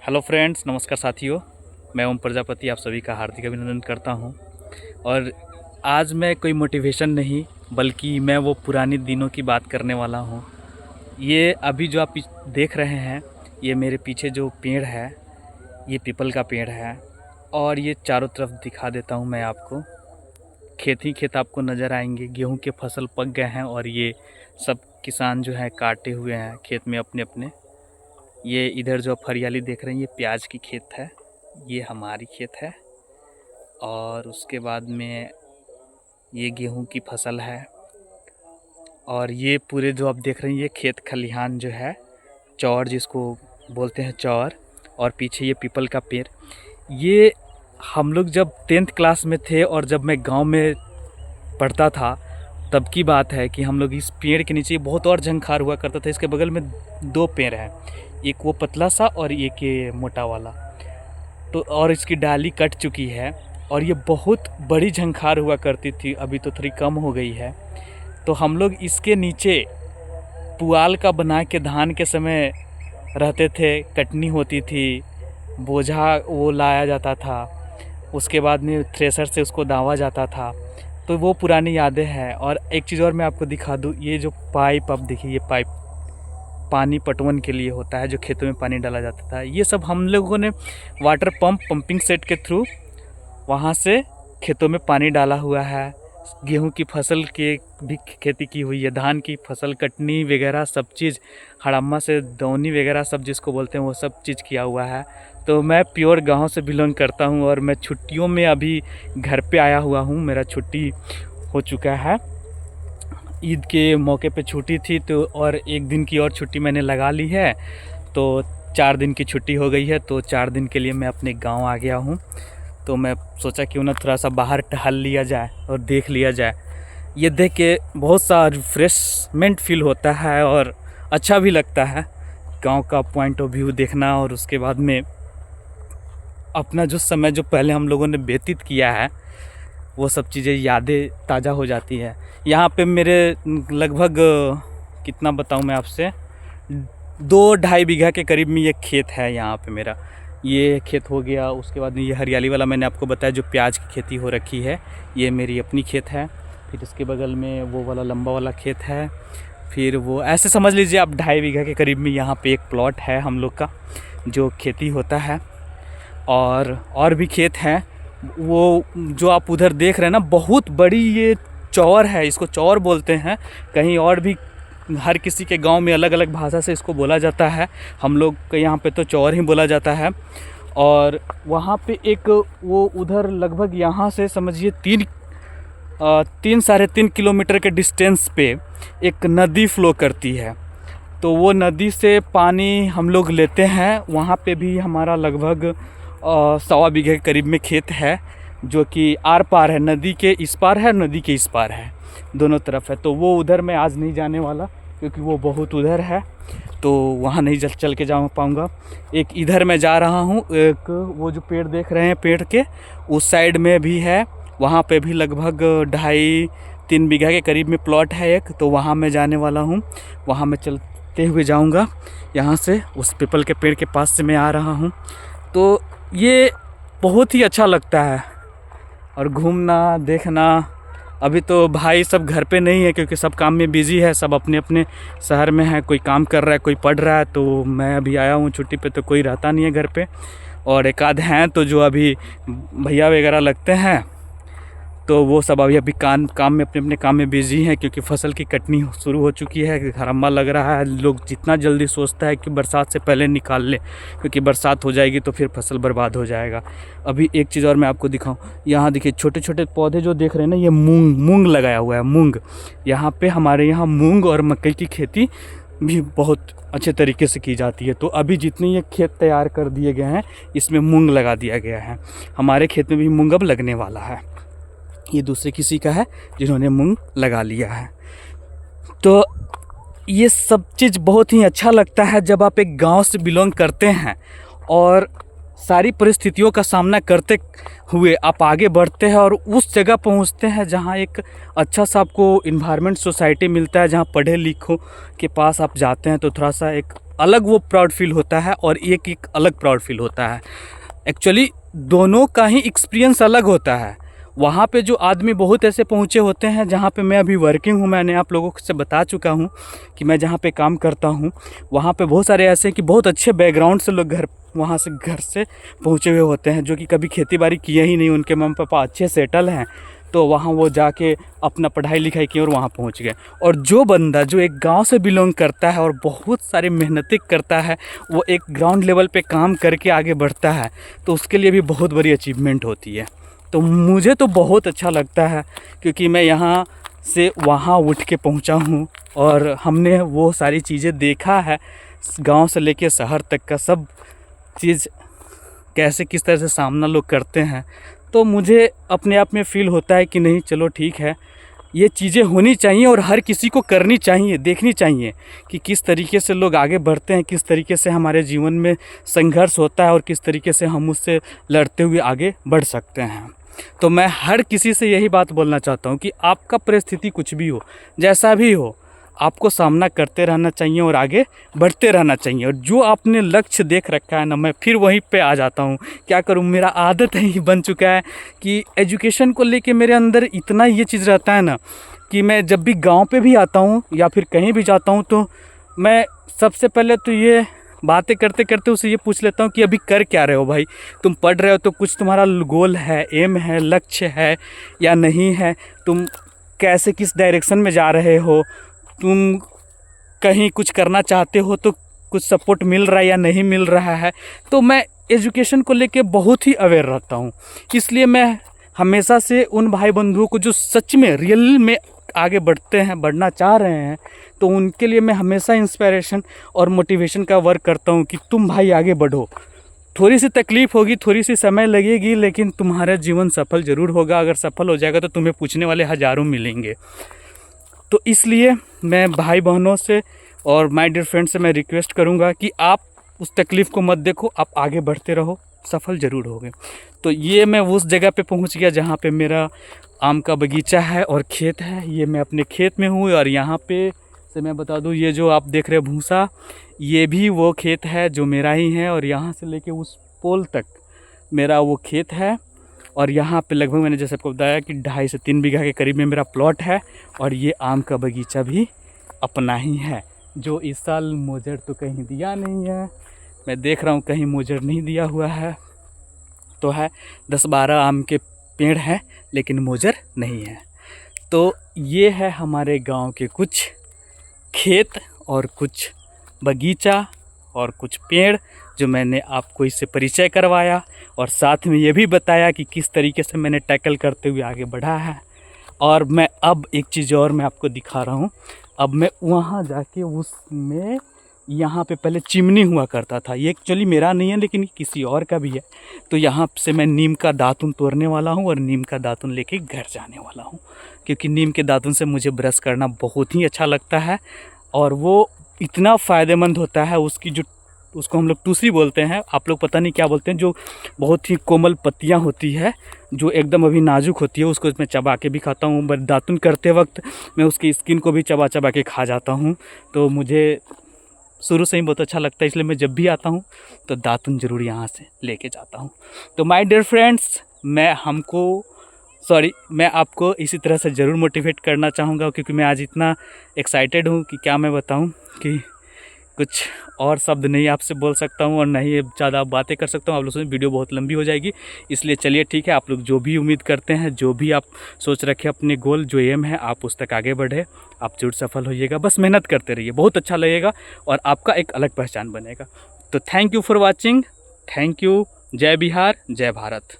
Hello friends, नमस्कार साथियों। मैं ओम प्रजापति आप सभी का हार्दिक अभिनंदन करता हूं। और आज मैं कोई मोटिवेशन नहीं बल्कि मैं वो पुराने दिनों की बात करने वाला हूं। ये अभी जो आप देख रहे हैं, ये मेरे पीछे जो पेड़ है, ये पीपल का पेड़ है। और ये चारों तरफ दिखा देता हूं मैं आपको। खेत ही खेत आपको नज़र आएंगे। गेहूं के फसल पक गए हैं और ये सब किसान जो है काटे हुए हैं खेत में अपने अपने। ये इधर जो आप हरियाली देख रहे हैं, ये प्याज की खेत है, ये हमारी खेत है। और उसके बाद में ये गेहूं की फसल है। और ये पूरे जो आप देख रहे हैं, ये खेत खलिहान जो है, चौर जिसको बोलते हैं चौर। और पीछे ये पीपल का पेड़। ये हम लोग जब 10th क्लास में थे और जब मैं गांव में पढ़ता था तब की बात है कि हम लोग इस पेड़ के नीचे बहुत और झंखार हुआ करता था। इसके बगल में 2 पेड़ हैं, एक वो पतला सा और एक ये मोटा वाला। तो और इसकी डाली कट चुकी है और ये बहुत बड़ी झंखार हुआ करती थी, अभी तो थोड़ी कम हो गई है। तो हम लोग इसके नीचे पुआल का बना के धान के समय रहते थे, कटनी होती थी, बोझा वो लाया जाता था, उसके बाद में थ्रेसर से उसको दावा जाता था। तो वो पुरानी यादें हैं। और एक चीज़ और मैं आपको दिखा दूँ, ये जो पाइप आप देखिए, ये पाइप पानी पटवन के लिए होता है, जो खेतों में पानी डाला जाता था। ये सब हम लोगों ने वाटर पंपिंग सेट के थ्रू वहाँ से खेतों में पानी डाला हुआ है। गेहूं की फसल के भी खेती की हुई है, धान की फसल कटनी वगैरह सब चीज़, हड़म्मा से दौनी वगैरह सब जिसको बोलते हैं वो सब चीज़ किया हुआ है। तो मैं प्योर गांव से बिलोंग करता हूं और मैं छुट्टियों में अभी घर पे आया हुआ हूं। मेरा छुट्टी हो चुका है, ईद के मौके पे छुट्टी थी, तो और एक दिन की और छुट्टी मैंने लगा ली है। तो 4 दिन की छुट्टी हो गई है, तो 4 दिन के लिए मैं अपने गांव आ गया हूं। तो मैं सोचा क्यों ना थोड़ा सा बाहर टहल लिया जाए और देख लिया जाए। ये देख के बहुत सा रिफ्रेशमेंट फील होता है और अच्छा भी लगता है गांव का पॉइंट ऑफ व्यू देखना। और उसके बाद में अपना जो समय जो पहले हम लोगों ने व्यतीत किया है, वो सब चीज़ें यादें ताज़ा हो जाती है। यहाँ पे मेरे लगभग कितना बताऊँ मैं आपसे, 2-2.5 बीघा के करीब में ये खेत है यहाँ पे मेरा। ये खेत हो गया, उसके बाद ये हरियाली वाला मैंने आपको बताया जो प्याज की खेती हो रखी है, ये मेरी अपनी खेत है। फिर इसके बगल में वो वाला लंबा वाला खेत है। फिर वो ऐसे समझ लीजिए आप 2.5 बीघा के करीब में यहाँ पे एक प्लॉट है हम लोग का, जो खेती होता है। और भी खेत हैं, वो जो आप उधर देख रहे हैं ना, बहुत बड़ी ये चौर है, इसको चौर बोलते हैं। कहीं और भी हर किसी के गांव में अलग अलग भाषा से इसको बोला जाता है, हम लोग के यहाँ पे तो चौर ही बोला जाता है। और वहाँ पे एक वो उधर लगभग यहाँ से समझिए 3-3.5 किलोमीटर के डिस्टेंस पे एक नदी फ्लो करती है। तो वो नदी से पानी हम लोग लेते हैं। वहाँ पे भी हमारा लगभग 1.25 बीघे के करीब में खेत है, जो कि आर पार है, नदी के इस पार है, नदी के इस पार है, दोनों तरफ है। तो वो उधर मैं आज नहीं जाने वाला क्योंकि वो बहुत उधर है, तो वहाँ नहीं चल के जा पाऊँगा। एक इधर मैं जा रहा हूँ, एक वो जो पेड़ देख रहे हैं, पेड़ के उस साइड में भी है, वहाँ पे भी लगभग 2.5-3 बीघा के करीब में प्लॉट है एक, तो वहाँ मैं जाने वाला हूँ। वहाँ मैं चलते हुए जाऊँगा, यहाँ से उस पीपल के पेड़ के पास से मैं आ रहा हूँ। तो ये बहुत ही अच्छा लगता है और घूमना देखना। अभी तो भाई सब घर पे नहीं है क्योंकि सब काम में बिज़ी है, सब अपने अपने शहर में है, कोई काम कर रहा है, कोई पढ़ रहा है। तो मैं अभी आया हूँ छुट्टी पे, तो कोई रहता नहीं है घर पे। और एक आध हैं तो जो अभी भैया वगैरह लगते हैं, तो वो सब अभी काम में अपने काम में बिज़ी हैं क्योंकि फसल की कटनी शुरू हो चुकी है। हरम्मा लग रहा है, लोग जितना जल्दी सोचता है कि बरसात से पहले निकाल ले, क्योंकि बरसात हो जाएगी तो फिर फसल बर्बाद हो जाएगा। अभी एक चीज़ और मैं आपको दिखाऊं, यहाँ देखिए छोटे छोटे पौधे जो देख रहे हैं ना, ये मूंग लगाया हुआ है। मूंग, यहाँ पे हमारे यहाँ मूंग और मकई की खेती भी बहुत अच्छे तरीके से की जाती है। तो अभी जितने ये खेत तैयार कर दिए गए हैं, इसमें मूंग लगा दिया गया है। हमारे खेत में भी मूंग अब लगने वाला है, ये दूसरे किसी का है जिन्होंने मूंग लगा लिया है। तो ये सब चीज़ बहुत ही अच्छा लगता है जब आप एक गांव से बिलोंग करते हैं और सारी परिस्थितियों का सामना करते हुए आप आगे बढ़ते हैं और उस जगह पहुंचते हैं जहां एक अच्छा सा आपको इन्वायरमेंट सोसाइटी मिलता है, जहां पढ़े लिखों के पास आप जाते हैं तो थोड़ा सा एक अलग वो प्राउड फील होता है और एक एक अलग प्राउड फील होता है। एक्चुअली दोनों का ही एक्सपीरियंस अलग होता है। वहाँ पे जो आदमी बहुत ऐसे पहुँचे होते हैं जहाँ पे मैं अभी वर्किंग हूँ, मैंने आप लोगों से बता चुका हूँ कि मैं जहाँ पे काम करता हूँ वहाँ पे बहुत सारे ऐसे कि बहुत अच्छे बैकग्राउंड से लोग घर से पहुँचे हुए होते हैं, जो कि कभी खेती बाड़ी किए ही नहीं, उनके मम्मी पापा अच्छे सेटल हैं, तो वहाँ वो जाके अपना पढ़ाई लिखाई किए और वहाँ पहुँच गए। और जो बंदा जो एक गांव से बिलोंग करता है और बहुत सारे मेहनतें करता है, वो एक ग्राउंड लेवल पे काम करके आगे बढ़ता है, तो उसके लिए भी बहुत बड़ी अचीवमेंट होती है। तो मुझे तो बहुत अच्छा लगता है, क्योंकि मैं यहाँ से वहाँ उठ के पहुँचा हूँ और हमने वो सारी चीज़ें देखा है, गांव से लेके शहर तक का सब चीज़ कैसे किस तरह से सामना लोग करते हैं। तो मुझे अपने आप में फ़ील होता है कि नहीं, चलो ठीक है, ये चीज़ें होनी चाहिए और हर किसी को करनी चाहिए, देखनी चाहिए कि किस तरीके से लोग आगे बढ़ते हैं, किस तरीके से हमारे जीवन में संघर्ष होता है और किस तरीके से हम उससे लड़ते हुए आगे बढ़ सकते हैं। तो मैं हर किसी से यही बात बोलना चाहता हूँ कि आपका परिस्थिति कुछ भी हो, जैसा भी हो, आपको सामना करते रहना चाहिए और आगे बढ़ते रहना चाहिए। और जो आपने लक्ष्य देख रखा है ना, मैं फिर वहीं पे आ जाता हूँ। क्या करूँ, मेरा आदत ही बन चुका है कि एजुकेशन को लेके मेरे अंदर इतना ये चीज़ रहता है ना कि मैं जब भी गांव पे भी आता हूँ या फिर कहीं भी जाता हूँ तो मैं सबसे पहले तो ये बातें करते करते उसे ये पूछ लेता हूँ कि अभी कर क्या रहे हो भाई, तुम पढ़ रहे हो तो कुछ तुम्हारा गोल है, एम है, लक्ष्य है या नहीं है, तुम कैसे किस डायरेक्शन में जा रहे हो, तुम कहीं कुछ करना चाहते हो तो कुछ सपोर्ट मिल रहा है या नहीं मिल रहा है। तो मैं एजुकेशन को लेके बहुत ही अवेयर रहता हूँ, इसलिए मैं हमेशा से उन भाई बंधुओं को जो सच में रियल में आगे बढ़ते हैं, बढ़ना चाह रहे हैं, तो उनके लिए मैं हमेशा इंस्पिरेशन और मोटिवेशन का वर्क करता हूँ कि तुम भाई आगे बढ़ो, थोड़ी सी तकलीफ़ होगी, थोड़ी सी समय लगेगी, लेकिन तुम्हारा जीवन सफल ज़रूर होगा। अगर सफल हो जाएगा तो तुम्हें पूछने वाले हज़ारों मिलेंगे। तो इसलिए मैं भाई बहनों से और माय डियर फ्रेंड से मैं रिक्वेस्ट करूंगा कि आप उस तकलीफ़ को मत देखो, आप आगे बढ़ते रहो, सफल ज़रूर होगे। तो ये मैं उस जगह पे पहुंच गया जहाँ पे मेरा आम का बगीचा है और खेत है। ये मैं अपने खेत में हूँ और यहाँ पे से मैं बता दूँ, ये जो आप देख रहे हैं भूसा, ये भी वो खेत है जो मेरा ही है। और यहाँ से लेके उस पोल तक मेरा वो खेत है। और यहाँ पे लगभग मैंने जैसे आपको बताया कि 2.5 से 3 बीघा के करीब में मेरा प्लॉट है। और ये आम का बगीचा भी अपना ही है, जो इस साल मोजर तो कहीं दिया नहीं है। मैं देख रहा हूँ कहीं मोजर नहीं दिया हुआ है, तो है 10-12 आम के पेड़ हैं लेकिन मोजर नहीं है। तो ये है हमारे गांव के कुछ खेत और कुछ बगीचा और कुछ पेड़ जो मैंने आपको इससे परिचय करवाया, और साथ में ये भी बताया कि किस तरीके से मैंने टैकल करते हुए आगे बढ़ा है। और मैं अब एक चीज़ और मैं आपको दिखा रहा हूँ। अब मैं वहाँ जाके उसमें, यहाँ पे पहले चिमनी हुआ करता था, ये एक्चुअली मेरा नहीं है लेकिन किसी और का भी है। तो यहाँ से मैं नीम का दातुन तोड़ने वाला हूँ और नीम का दातुन लेके घर जाने वाला हूँ, क्योंकि नीम के दातुन से मुझे ब्रश करना बहुत ही अच्छा लगता है। और वो इतना फ़ायदेमंद होता है, उसकी जो, उसको हम लोग टूसरी बोलते हैं, आप लोग पता नहीं क्या बोलते हैं, जो बहुत ही कोमल पत्तियां होती है जो एकदम अभी नाजुक होती है, उसको मैं चबा के भी खाता हूँ। बट दातुन करते वक्त मैं उसकी स्किन को भी चबा चबा के खा जाता हूँ। तो मुझे शुरू से ही बहुत अच्छा लगता है, इसलिए मैं जब भी आता हूँ तो दातुन ज़रूर यहाँ से लेके जाता हूँ। तो माय डियर फ्रेंड्स, मैं आपको इसी तरह से ज़रूर मोटिवेट करना चाहूँगा, क्योंकि मैं आज इतना एक्साइटेड हूँ कि क्या मैं बताऊँ, कि कुछ और शब्द नहीं आपसे बोल सकता हूँ और नहीं ज़्यादा बातें कर सकता हूँ। आप लोगों से वीडियो बहुत लंबी हो जाएगी, इसलिए चलिए ठीक है, आप लोग जो भी उम्मीद करते हैं, जो भी आप सोच रखे अपने गोल, जो एम है, आप उस तक आगे बढ़े, आप जरूर सफल होइएगा। बस मेहनत करते रहिए, बहुत अच्छा लगेगा और आपका एक अलग पहचान बनेगा। तो thank you for watching, thank you. जय बिहार, जय भारत।